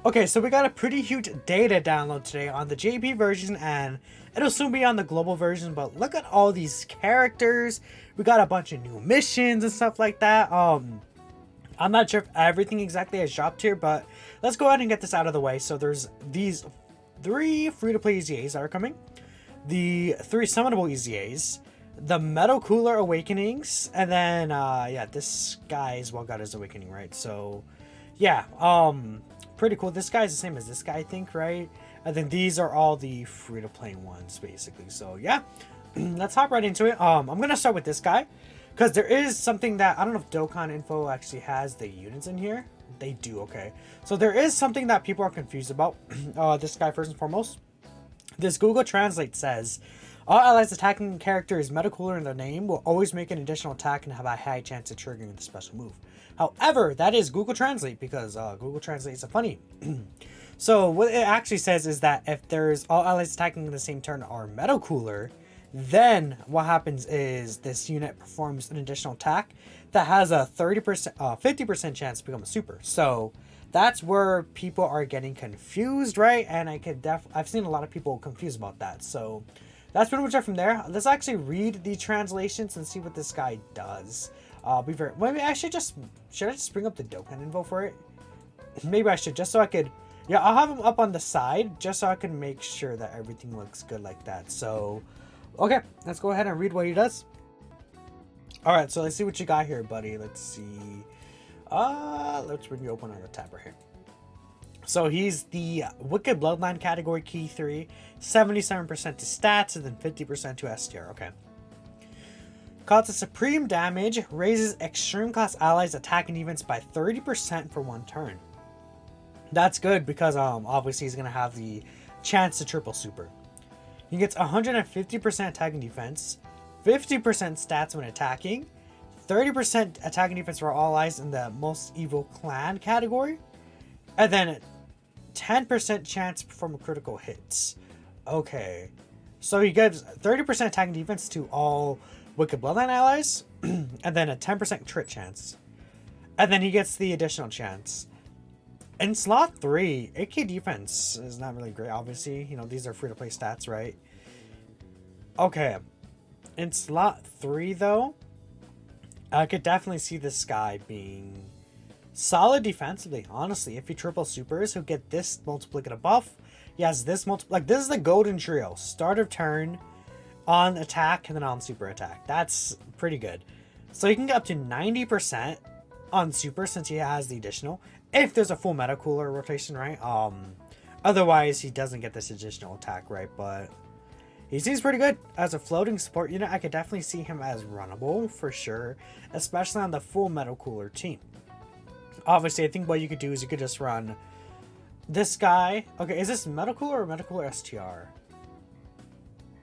Okay, so we got a pretty huge data download today on the JP version, and it'll soon be on the global version, but look at all these characters. We got a bunch of new missions and stuff like that. I'm not sure if everything exactly has dropped here, but let's go ahead and get this out of the way. So there's these 3 free-to-play EZAs that are coming, the 3 summonable EZAs, the Metal Cooler Awakenings, and then, yeah, this guy as well got his Awakening, right? So, yeah, pretty cool. This guy's the same as this guy, I think, right? And then these are all the free-to-play ones, basically. So, yeah, let's hop right into it. I'm going to start with this guy, because there is something that, I don't know if Dokkan Info actually has the units in here. They do, okay. So there is something that people are confused about. This guy, first and foremost. This Google Translate says, all allies attacking characters Metal Cooler in their name will always make an additional attack and have a high chance of triggering the special move. However, that is Google Translate, because Google Translate is funny. So what it actually says is that if there's all allies attacking in the same turn are Metal Cooler, then what happens is this unit performs an additional attack that has a 50% chance to become a super. So that's where people are getting confused, right? And I've seen a lot of people confused about that. So that's pretty much it from there. Let's actually read the translations and see what this guy does. Maybe I should I just bring up the Dokkan info for it? Maybe I should, just so I could, yeah, I'll have him up on the side just so I can make sure that everything looks good like that. So, okay, let's go ahead and read what he does. All right, so let's see what you got here, buddy. Let's see. Let's bring you open on the tab right here. So he's the Wicked Bloodline category key 3, 77% to stats, and then 50% to STR. Okay. Causes supreme damage, raises extreme class allies attack and defense by 30% for 1 turn. That's good because obviously he's gonna have the chance to triple super. He gets 150% attack and defense, 50% stats when attacking, 30% attack and defense for all allies in the most evil clan category, and then 10% chance to perform critical hits. Okay, so he gives 30% attack and defense to all Wicked Bloodline allies, and then a 10% crit chance. And then he gets the additional chance. In slot 3, 8k defense is not really great, obviously. You know, these are free-to-play stats, right? Okay. In slot 3, though, I could definitely see this guy being solid defensively, honestly. If he triple supers, he'll get this multiplicative buff. He has this like, this is the golden trio. Start of turn, on attack, and then on super attack. That's pretty good. So he can get up to 90% on super since he has the additional. If there's a full Metal Cooler rotation, right? Otherwise, he doesn't get this additional attack, right? But he seems pretty good. As a floating support unit, I could definitely see him as runnable for sure. Especially on the full Metal Cooler team. Obviously, I think what you could do is you could just run this guy. Okay, is this Metal Cooler or Metal Cooler STR?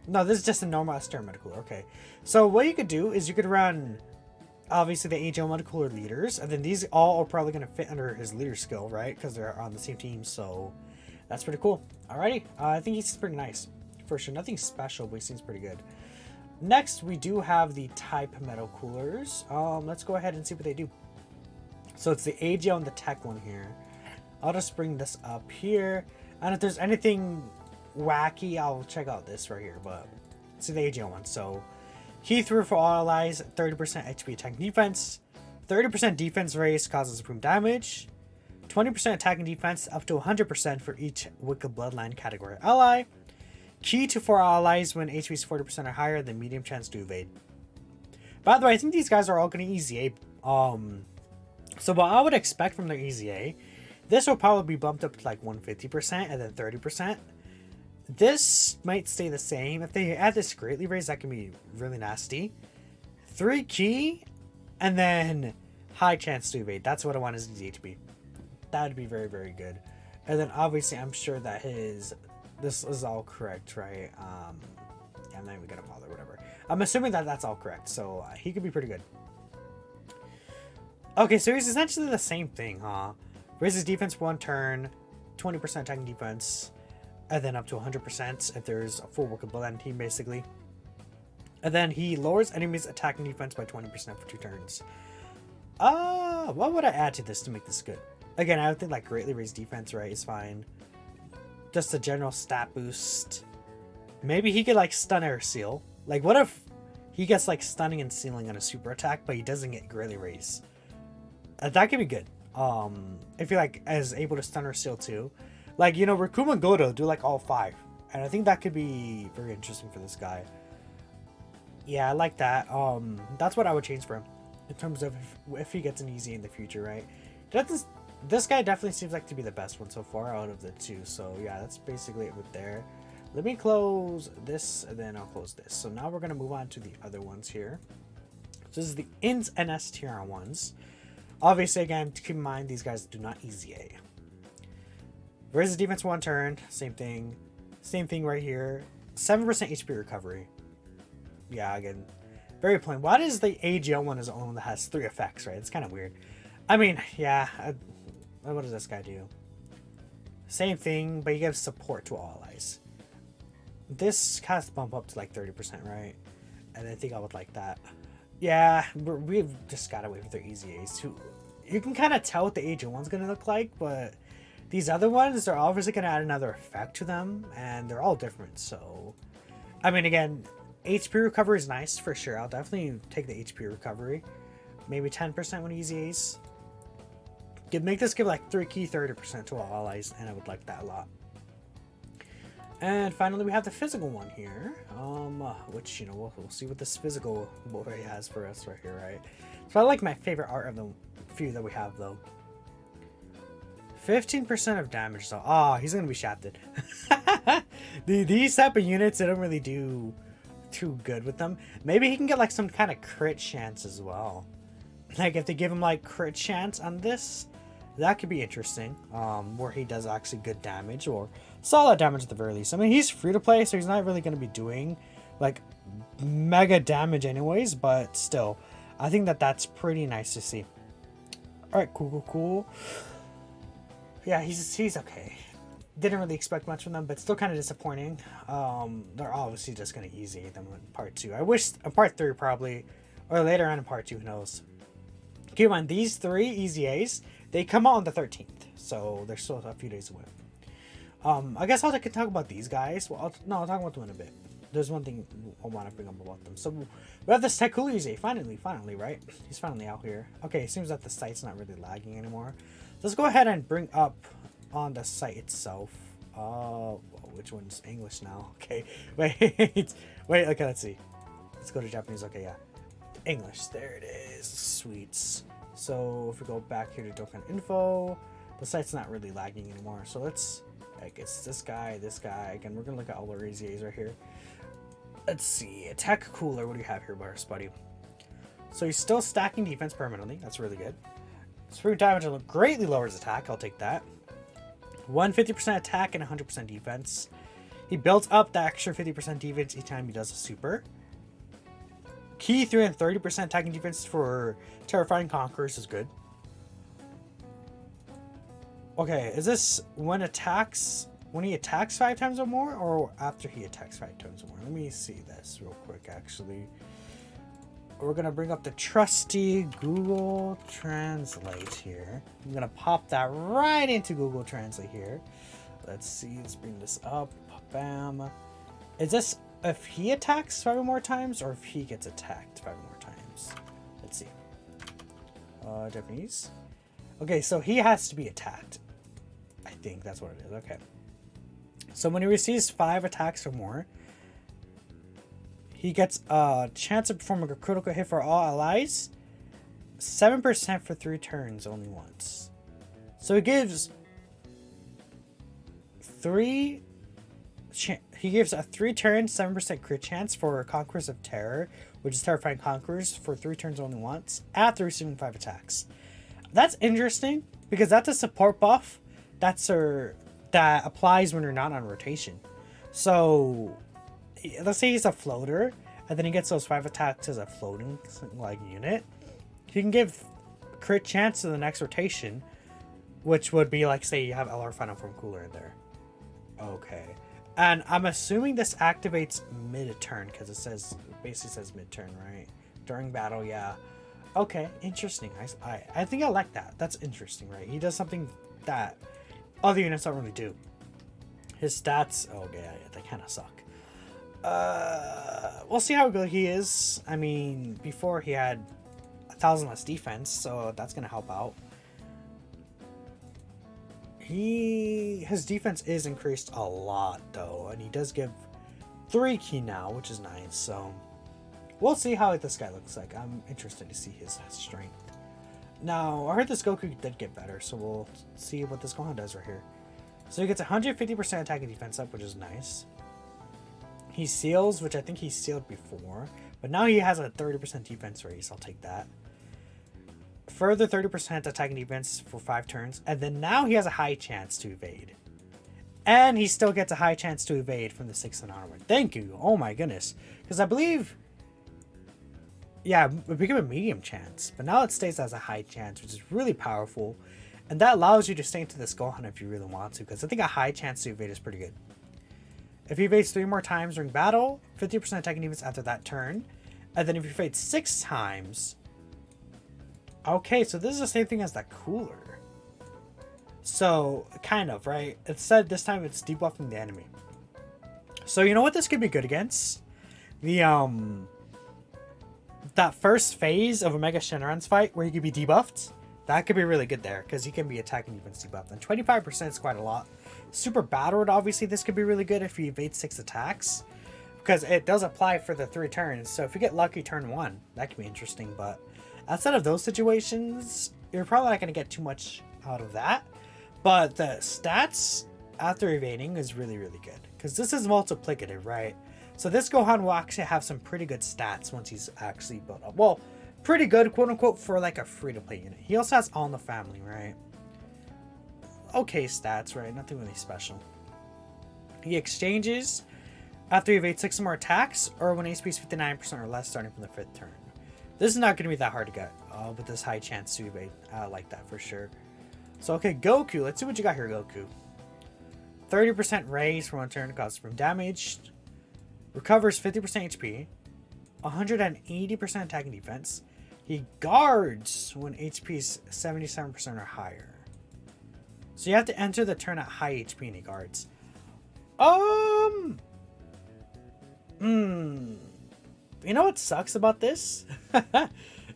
No, this is just a normal STR Metal Cooler. Okay, so what you could do is you could run, obviously, the AGL Metal Cooler leaders, and then these all are probably going to fit under his leader skill, right? Because they're on the same team, so that's pretty cool. Alrighty, I think he's pretty nice. For sure, nothing special, but he seems pretty good. Next, we do have the Type Metal Coolers. Let's go ahead and see what they do. So it's the AGL and the Tech one here. I'll just bring this up here, and if there's anything wacky, I'll check out this right here, but it's the AGL one. So key through for all allies, 30% HP attack and defense, 30% defense raise causes supreme damage, 20% attack and defense up to 100% for each Wicked Bloodline category ally. Key to 4 allies when HP is 40% or higher, then medium chance to evade. By the way, I think these guys are all going to EZA. So what I would expect from their EZA, this will probably be bumped up to like 150% and then 30%. This might stay the same. If they add this greatly raise, that can be really nasty. 3 key, and then high chance to evade. That's what I want his EZA to be. That would be very, very good. And then obviously, I'm sure that this is all correct, right? Yeah, I'm not even gonna bother, whatever. I'm assuming that that's all correct, so he could be pretty good. Okay, so he's essentially the same thing, huh? Raises defense 1 turn, 20% attacking defense, and then up to 100% if there's a full Wicked Bloodline team, basically. And then he lowers enemies' attack and defense by 20% for 2 turns. What would I add to this to make this good? Again, I would think like greatly raised defense, right, is fine. Just a general stat boost. Maybe he could like stun or seal. Like what if he gets like stunning and sealing on a super attack, but he doesn't get greatly raised? That could be good. If he like is able to stun or seal too. Like, you know, Rikuma and Goto do like all 5. And I think that could be very interesting for this guy. Yeah, I like that. That's what I would change for him. In terms of if he gets an easy in the future, right? This guy definitely seems like to be the best one so far out of the 2. So yeah, that's basically it with there. Let me close this and then I'll close this. So now we're going to move on to the other ones here. So this is the INS NS tier ones. Obviously, again, keep in mind these guys do not easy A. Versus defense 1 turn, same thing. Same thing right here. 7% HP recovery. Yeah, again, very plain. Why does the AGL one is the only one that has 3 effects, right? It's kind of weird. I mean, yeah, what does this guy do? Same thing, but he gives support to all allies. This has to bump up to like 30%, right? And I think I would like that. Yeah, we've just got to wait for their easy A's. You can kind of tell what the AGL one's going to look like, but these other ones, they're obviously going to add another effect to them, and they're all different, so... I mean, again, HP recovery is nice, for sure. I'll definitely take the HP recovery. Maybe 10% when easy A's. Make this give like 30% to all allies, and I would like that a lot. And finally, we have the physical one here, which, you know, we'll see what this physical boy has for us right here, right? So I like my favorite art of the few that we have, though. 15% of damage, though. Oh, he's going to be shafted. These type of units, they don't really do too good with them. Maybe he can get, like, some kind of crit chance as well. Like, if they give him, like, crit chance on this, that could be interesting, where he does actually good damage, or solid damage at the very least. I mean, he's free to play, so he's not really going to be doing, like, mega damage anyways, but still, I think that's pretty nice to see. Alright, cool. Yeah, he's okay. Didn't really expect much from them, but still kind of disappointing. They're obviously just going to easy them in part 2. I wish part 3 probably, or later on in part 2, who knows. Keep in mind, these 3 easy A's, they come out on the 13th, so they're still a few days away. I guess I can talk about these guys. Well, I'll talk about them in a bit. There's one thing I want to bring up about them. So we have this Taikulu easy. Finally, right? He's finally out here. Okay, it seems that the site's not really lagging anymore. Let's go ahead and bring up on the site itself. Which one's English now? Okay, wait. Okay, let's see. Let's go to Japanese. Okay, yeah. English. There it is. Sweets. So if we go back here to Dokkan info, the site's not really lagging anymore. So let's, I guess this guy. Again, we're gonna look at all our easy A's right here. Let's see. Attack cooler. What do you have here, Bars, buddy? So he's still stacking defense permanently. That's really good. Spring damage greatly lowers attack. I'll take that. 150% attack and 100% defense. He builds up the extra 50% defense each time he does a super. Key 330% attacking defense for Terrifying Conquerors is good. Okay, is this when he attacks 5 times or more, or after he attacks 5 times or more? Let me see this real quick, actually. We're going to bring up the trusty Google Translate here. I'm going to pop that right into Google Translate here. Let's see, let's bring this up. Bam. Is this if he attacks 5 or more times, or if he gets attacked 5 or more times? Let's see. Japanese. Okay, so he has to be attacked. I think that's what it is. Okay. So when he receives 5 attacks or more, he gets a chance of performing a critical hit for all allies. 7% for 3 turns only once. So he gives he gives a 3 turn 7% crit chance for Conquerors of Terror, which is Terrifying Conquerors, for 3 turns only once after receiving 5 attacks. That's interesting because that's a support buff that applies when you're not on rotation. So let's say he's a floater and then he gets those 5 attacks as a floating like unit. He can give crit chance to the next rotation, which would be like, say you have LR Final Form Cooler in there. Okay. And I'm assuming this activates mid-turn because it basically says mid-turn, right? During battle, yeah. Okay, interesting. I think I like that. That's interesting, right? He does something that other units don't really do. His stats, oh yeah, they kind of suck. We'll see how good he is. I mean, before he had 1,000 less defense, so that's gonna help out. His defense is increased a lot though, and he does give 3 ki now, which is nice. So we'll see how this guy looks like. I'm interested to see his strength. Now, I heard this Goku did get better, so we'll see what this Gohan does right here. So he gets 150% attack and defense up, which is nice. He seals, which I think he sealed before, but now he has a 30% defense raise. I'll take that. Further 30% attack and defense for 5 turns, and then now he has a high chance to evade. And he still gets a high chance to evade from the 6th and onward. Thank you. Oh my goodness. Because I believe, yeah, it became a medium chance, but now it stays as a high chance, which is really powerful. And that allows you to stay into this Gohan if you really want to, because I think a high chance to evade is pretty good. If he evades 3 more times during battle, 50% attack and defense after that turn. And then if he evades 6 times... Okay, so this is the same thing as that cooler. So, kind of, right? It said this time it's debuffing the enemy. So, you know what this could be good against? The, that first phase of Omega Shenron's fight where he could be debuffed. That could be really good there, because he can be attacking defense debuffed. And 25% is quite a lot. Super Battled, obviously, this could be really good if he evades 6 attacks. Because it does apply for the 3 turns. So if you get lucky turn 1, that could be interesting. But outside of those situations, you're probably not going to get too much out of that. But the stats after evading is really, really good. Because this is multiplicative, right? So this Gohan will actually have some pretty good stats once he's actually built up. Well, pretty good, quote unquote, for like a free-to-play unit. He also has All in the Family, right? Okay stats, right? Nothing really special. He exchanges after he evades 6 more attacks, or when HP is 59% or less starting from the 5th turn. This is not going to be that hard to get with this high chance to evade. I like that for sure. So, okay, Goku. Let's see what you got here, Goku. 30% raise for 1 turn, causes from damage. Recovers 50% HP. 180% attack and defense. He guards when HP is 77% or higher. So you have to enter the turn at high HP and he guards. You know what sucks about this?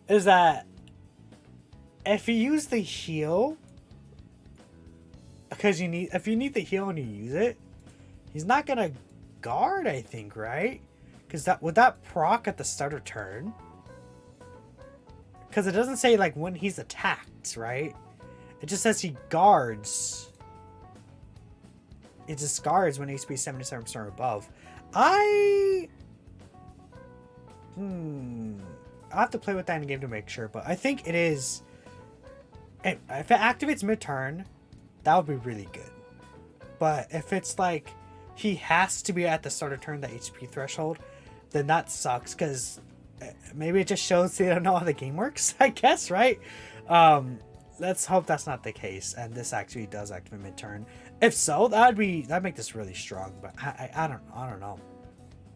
Is that if you use the heal, because if you need the heal and you use it, he's not gonna guard, I think, right? Because would that proc at the start of turn? Because it doesn't say like when he's attacked, right? It just says he guards. It just guards when HP 77% or above. I'll have to play with that in game to make sure, but I think it is. If it activates mid-turn, that would be really good. But if it's like he has to be at the start of turn, the HP threshold, then that sucks, because maybe it just shows they don't know how the game works, I guess, right? Let's hope that's not the case, and this actually does activate mid-turn. If so, that'd make this really strong, but I don't know.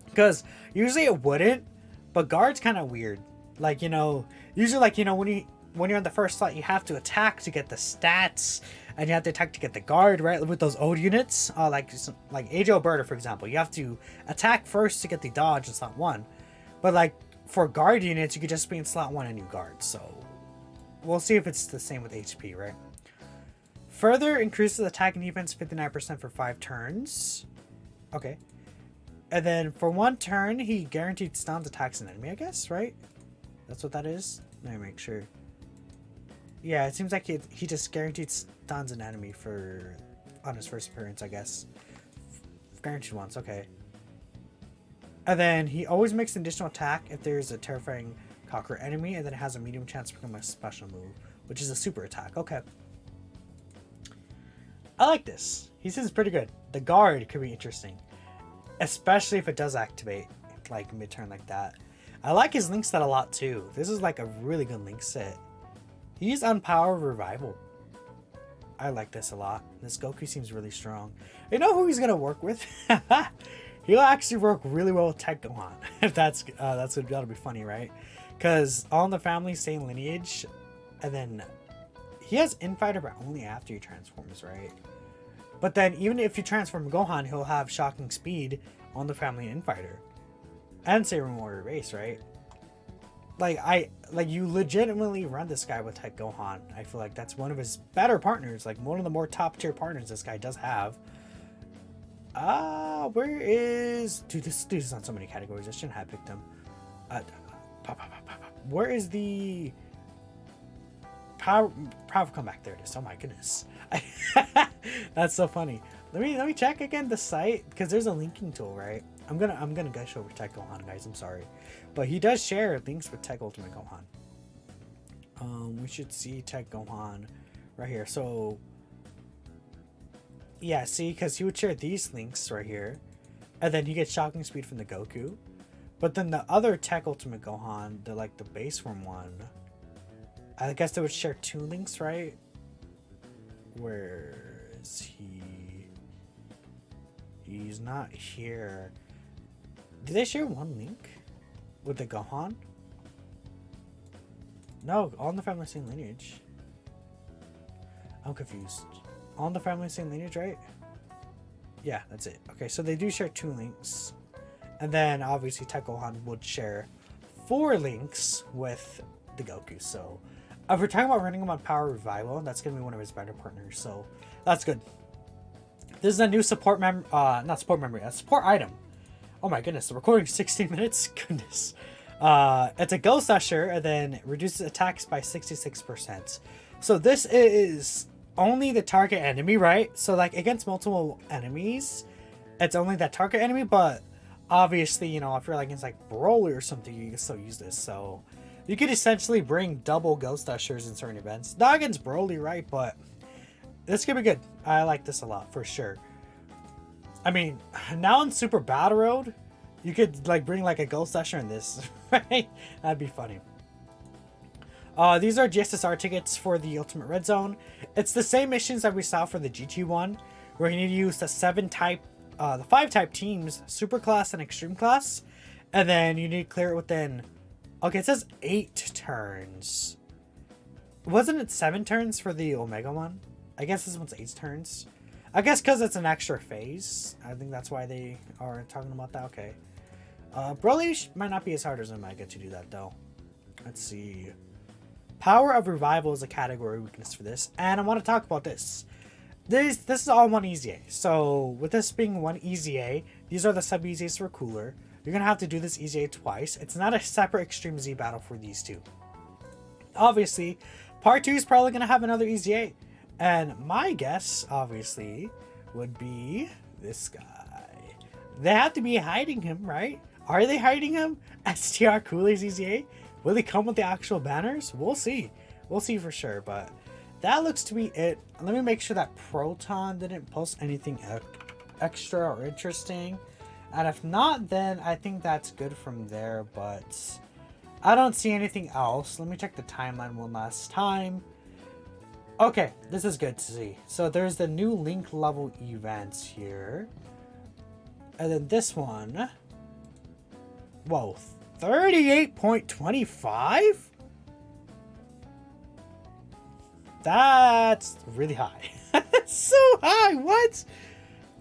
Because usually it wouldn't, but guard's kind of weird. Like, you know, usually like, you know, when you're in the first slot, you have to attack to get the stats, and you have to attack to get the guard, right? With those old units, like Age of Alberta, for example, you have to attack first to get the dodge in slot 1. But like for guard units, you could just be in slot 1 and you guard. So we'll see if it's the same with HP, right? Further increases attack and defense 59% for 5 turns. Okay. And then for 1 turn, he guaranteed stuns attacks an enemy, I guess, right? That's what that is? Let me make sure. Yeah, it seems like he just guaranteed stuns an enemy on his first appearance, I guess. Guaranteed once, okay. And then he always makes an additional attack if there's a terrifying conquer enemy, and then it has a medium chance to become a special move, which is a super attack. Okay. I like this. He seems pretty good. The guard could be interesting, especially if it does activate like mid-turn like that. I like his link set a lot too. This is like a really good link set. He's on Power Revival. I like this a lot. This Goku seems really strong. You know who he's gonna work with? He'll actually work really well with Tech Gohan. If that'll be funny, right? Because all in the family, same lineage. And then he has Infighter, but only after he transforms, right? But then even if you transform Gohan, he'll have Shocking Speed on the family Infighter. And Sailor Warrior Base, right? Like you legitimately run this guy with Tech Gohan. I feel like that's one of his better partners, like one of the more top tier partners this guy does have. Where is... Dude, this dude is on so many categories. I shouldn't have picked him. Where is the... Power comeback? There it is. Oh my goodness. That's so funny. Let me check again the site, because there's a linking tool, right? I'm gonna gush over Tech Gohan, guys. I'm sorry, but he does share links with Tech Ultimate Gohan. We should see Tech Gohan right here. So yeah, see, because he would share these links right here, and then you get Shocking Speed from the Goku. But then the other Tech Ultimate Gohan, the base form one, I guess they would share two links, right? Where is he? He's not here. Did they share one link with the Gohan? No, all in the family same lineage. I'm confused. All in the family same lineage, right? Yeah, that's it. Okay, so they do share two links. And then obviously Tech Gohan would share 4 links with the Goku. So if we're talking about running him on Power Revival, that's going to be one of his better partners. So that's good. This is a new support not support memory, a support item. Oh my goodness, the recording 16 minutes? Goodness. It's a Ghost Usher, and then it reduces attacks by 66%. So this is only the target enemy, right? So like against multiple enemies, it's only that target enemy, but obviously, you know, if you're like against like Broly or something, you can still use this. So you could essentially bring double Ghost Ushers in certain events. Not against Broly, right? But this could be good. I like this a lot, for sure. I mean, now in Super Battle Road, you could like bring like a Ghost Usher in this, right? That'd be funny. These are GSSR tickets for the Ultimate Red Zone. It's the same missions that we saw for the GT one, where you need to use the 5 type teams, Super Class and Extreme Class, and then you need to clear it within. Okay, it says 8 turns. Wasn't it 7 turns for the Omega one? I guess this one's 8 turns. I guess because it's an extra phase. I think that's why they are talking about that. Okay. Broly might not be as hard as Omega to do that, though. Let's see. Power of Revival is a category weakness for this. And I want to talk about this. This is all one EZA. So, with this being one EZA, these are the sub-EZAs for Cooler. You're going to have to do this EZA twice. It's not a separate Extreme Z battle for these two. Obviously, Part 2 is probably going to have another EZA. And my guess, obviously, would be this guy. They have to be hiding him, right? Are they hiding him? STR Cooler's EZA? Will he come with the actual banners? We'll see. We'll see for sure, but that looks to be it. Let me make sure that Proton didn't post anything extra or interesting. And if not, then I think that's good from there, but I don't see anything else. Let me check the timeline one last time. Okay, this is good to see. So there's the new link level events here. And then this one. Whoa, 38.25? That's really high. So high, what?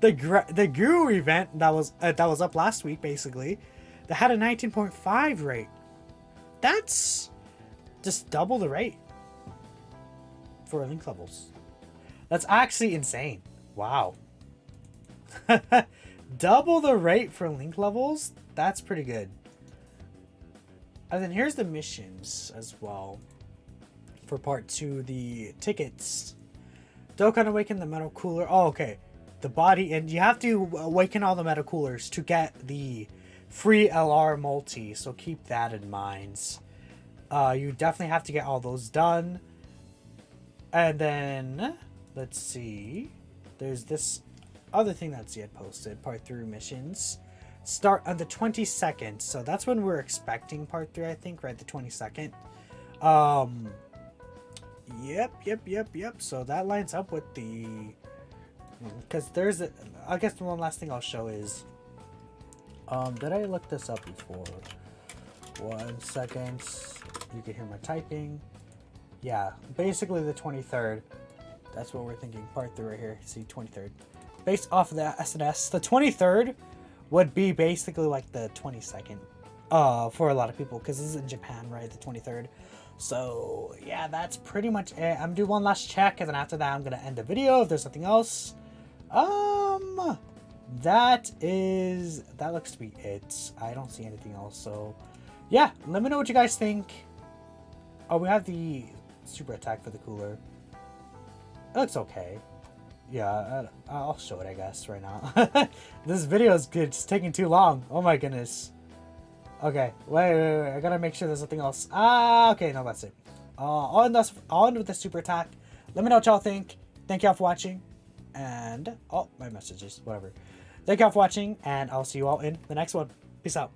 The Guru event that was up last week, basically, that had a 19.5 rate. That's just double the rate for link levels. That's actually insane. Wow. Double the rate for link levels? That's pretty good. And then here's the missions as well. For part 2, the tickets. Dokkan awaken the metal cooler. Oh, okay. The body, and you have to awaken all the metal coolers to get the free LR multi, so keep that in mind. You definitely have to get all those done. And then, let's see. There's this other thing that's yet posted. Part 3 missions. Start on the 22nd. So that's when we're expecting part 3, I think, right? The 22nd. Yep. So that lines up with the... Because there's a... I guess the one last thing I'll show is... did I look this up before? 1 second. You can hear my typing. Yeah, basically the 23rd. That's what we're thinking. Part 3 right here. See, 23rd. Based off of the SNS, the 23rd would be basically like the 22nd. For a lot of people, because this is in Japan, right? The 23rd. So yeah, that's pretty much it. I'm gonna do one last check, and then after that, I'm gonna end the video. If there's something else, that looks to be it. I don't see anything else. So yeah, let me know what you guys think. Oh, we have the super attack for the cooler. It looks okay. Yeah, I'll show it, I guess, right now. This video is good. It's taking too long. Oh my goodness. Okay, wait. I gotta make sure there's nothing else. Okay, no, that's it. I'll end with the super attack. Let me know what y'all think. Thank y'all for watching. And, oh, my messages, whatever. Thank y'all for watching, and I'll see you all in the next one. Peace out.